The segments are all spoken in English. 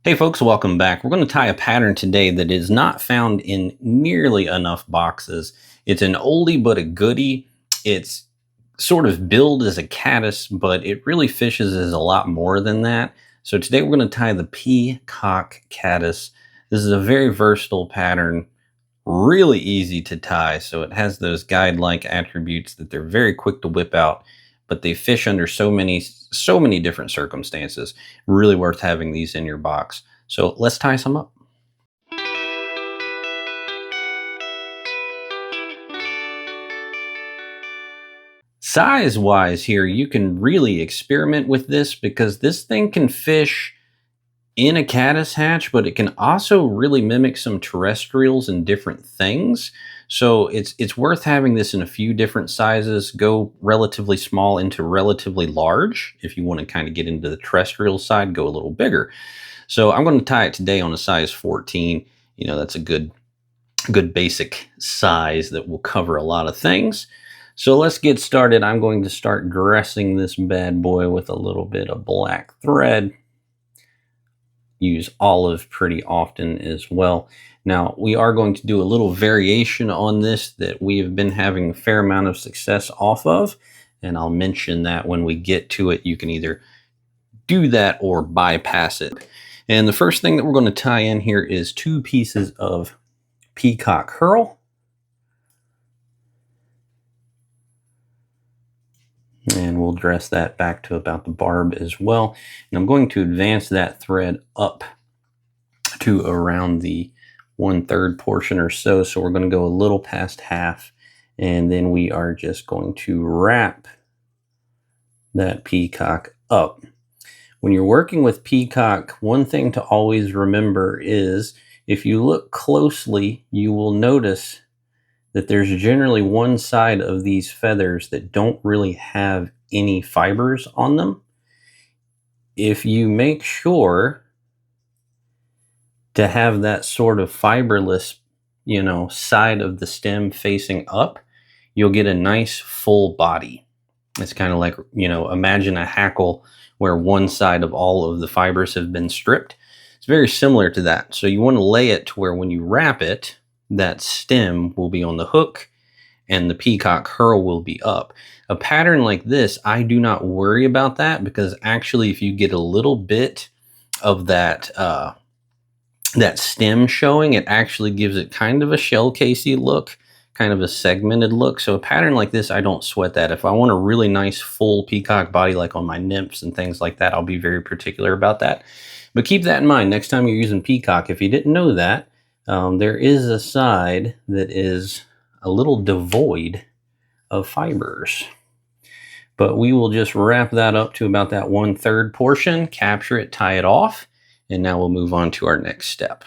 Hey folks, welcome back. We're going to tie a pattern today that is not found in nearly enough boxes. It's an oldie but a goodie. It's sort of billed as a caddis, but it really fishes as a lot more than that. So today we're going to tie the Peacock Caddis. This is a very versatile pattern, really easy to tie. So it has those guide-like attributes that they're very quick to whip out, but they fish under so many different circumstances. Really worth having these in your box. So let's tie some up. Size wise here, you can really experiment with this because this thing can fish in a caddis hatch, but it can also really mimic some terrestrials and different things. So it's worth having this in a few different sizes. Go relatively small into relatively large. If you want to kind of get into the terrestrial side, go a little bigger. So I'm going to tie it today on a size 14. You know, that's a good basic size that will cover a lot of things. So let's get started. I'm going to start dressing this bad boy with a little bit of black thread. Use olive pretty often as well. Now we are going to do a little variation on this that we have been having a fair amount of success off of, and I'll mention that when we get to it. You can either do that or bypass it. And the first thing that we're going to tie in here is 2 pieces of peacock herl. And we'll dress that back to about the barb as well. And I'm going to advance that thread up to around the 1/3 portion or so. So we're going to go a little past half. And then we are just going to wrap that peacock up. When you're working with peacock, one thing to always remember is if you look closely, you will notice that there's generally one side of these feathers that don't really have any fibers on them. If you make sure to have that sort of fiberless, side of the stem facing up, you'll get a nice full body. It's kind of like, imagine a hackle where one side of all of the fibers have been stripped. It's very similar to that. So you want to lay it to where when you wrap it, that stem will be on the hook and the peacock herl will be up. A pattern like this, I do not worry about that because actually if you get a little bit of that that stem showing, it actually gives it kind of a shell casey look, kind of a segmented look. So a pattern like this, I don't sweat that. If I want a really nice full peacock body like on my nymphs and things like that, I'll be very particular about that. But keep that in mind next time you're using peacock. If you didn't know that, there is a side that is a little devoid of fibers. But we will just wrap that up to about that 1/3 portion, capture it, tie it off, and now we'll move on to our next step.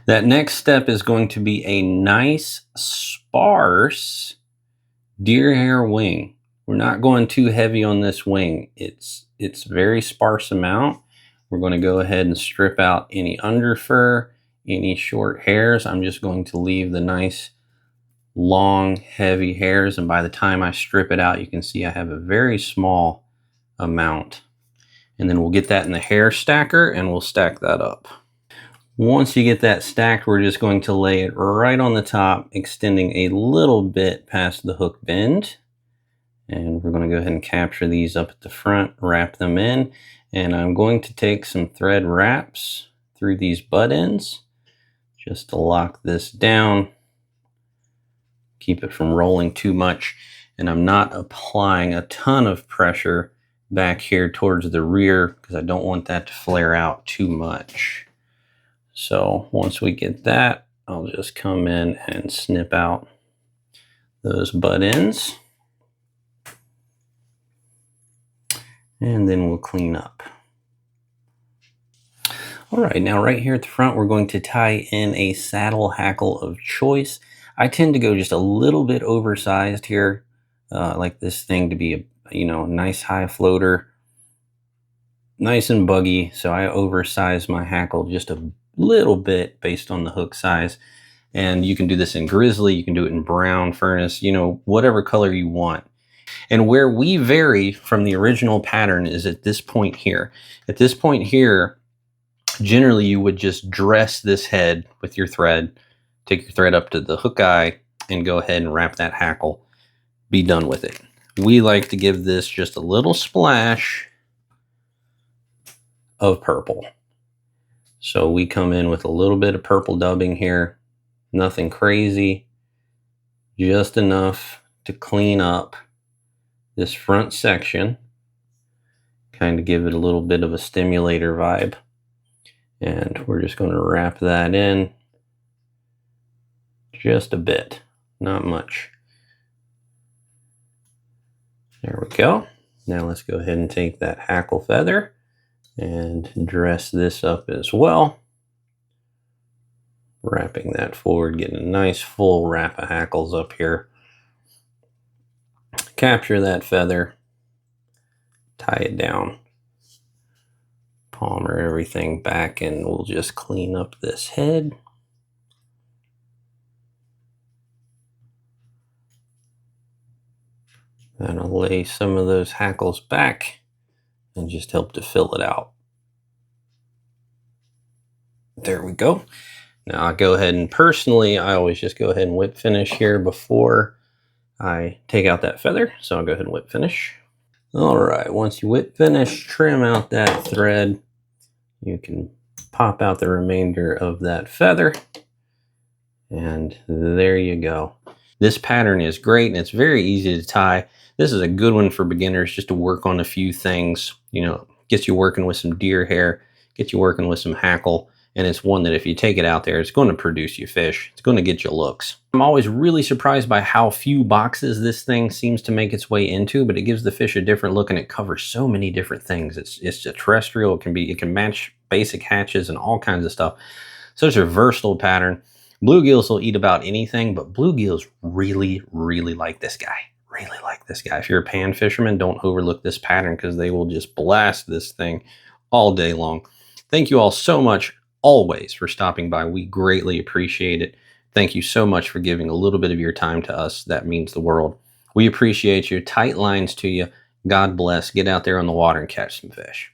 That next step is going to be a nice, sparse deer hair wing. We're not going too heavy on this wing. It's very sparse amount. We're going to go ahead and strip out any under fur, any short hairs. I'm just going to leave the nice long heavy hairs, and by the time I strip it out, you can see I have a very small amount. And then we'll get that in the hair stacker and we'll stack that up. Once you get that stacked, we're just going to lay it right on the top, extending a little bit past the hook bend. And we're going to go ahead and capture these up at the front, wrap them in, and I'm going to take some thread wraps through these butt ends just to lock this down, keep it from rolling too much. And I'm not applying a ton of pressure back here towards the rear because I don't want that to flare out too much. So once we get that, I'll just come in and snip out those butt ends. And then we'll clean up. All right, now right here at the front, we're going to tie in a saddle hackle of choice. I tend to go just a little bit oversized here. I like this thing to be a nice high floater, nice and buggy. So I oversize my hackle just a little bit based on the hook size. And you can do this in grizzly, you can do it in brown furnace, whatever color you want. And where we vary from the original pattern is at this point here. At this point here, Generally, you would just dress this head with your thread, take your thread up to the hook eye, and go ahead and wrap that hackle. Be done with it. We like to give this just a little splash of purple. So we come in with a little bit of purple dubbing here. Nothing crazy. Just enough to clean up this front section. Kind of give it a little bit of a stimulator vibe. And we're just going to wrap that in just a bit, not much. There we go. Now let's go ahead and take that hackle feather and dress this up as well. Wrapping that forward, getting a nice full wrap of hackles up here. Capture that feather, tie it down, palmer everything back, and we'll just clean up this head. That'll lay some of those hackles back and just help to fill it out. There we go. Now I'll go ahead and personally, I always just go ahead and whip finish here before I take out that feather. So I'll go ahead and whip finish. All right, once you whip finish, trim out that thread. You can pop out the remainder of that feather. And there you go. This pattern is great and it's very easy to tie. This is a good one for beginners just to work on a few things. You know, get you working with some deer hair, get you working with some hackle. And it's one that if you take it out there, it's going to produce you fish. It's going to get you looks. I'm always really surprised by how few boxes this thing seems to make its way into, but it gives the fish a different look and it covers so many different things. It's a terrestrial. It can match basic hatches and all kinds of stuff. So it's a versatile pattern. Bluegills will eat about anything, but bluegills really, really like this guy. Really like this guy. If you're a pan fisherman, don't overlook this pattern because they will just blast this thing all day long. Thank you all so much always for stopping by. We greatly appreciate it. Thank you so much for giving a little bit of your time to us. That means the world. We appreciate you. Tight lines to you. God bless. Get out there on the water and catch some fish.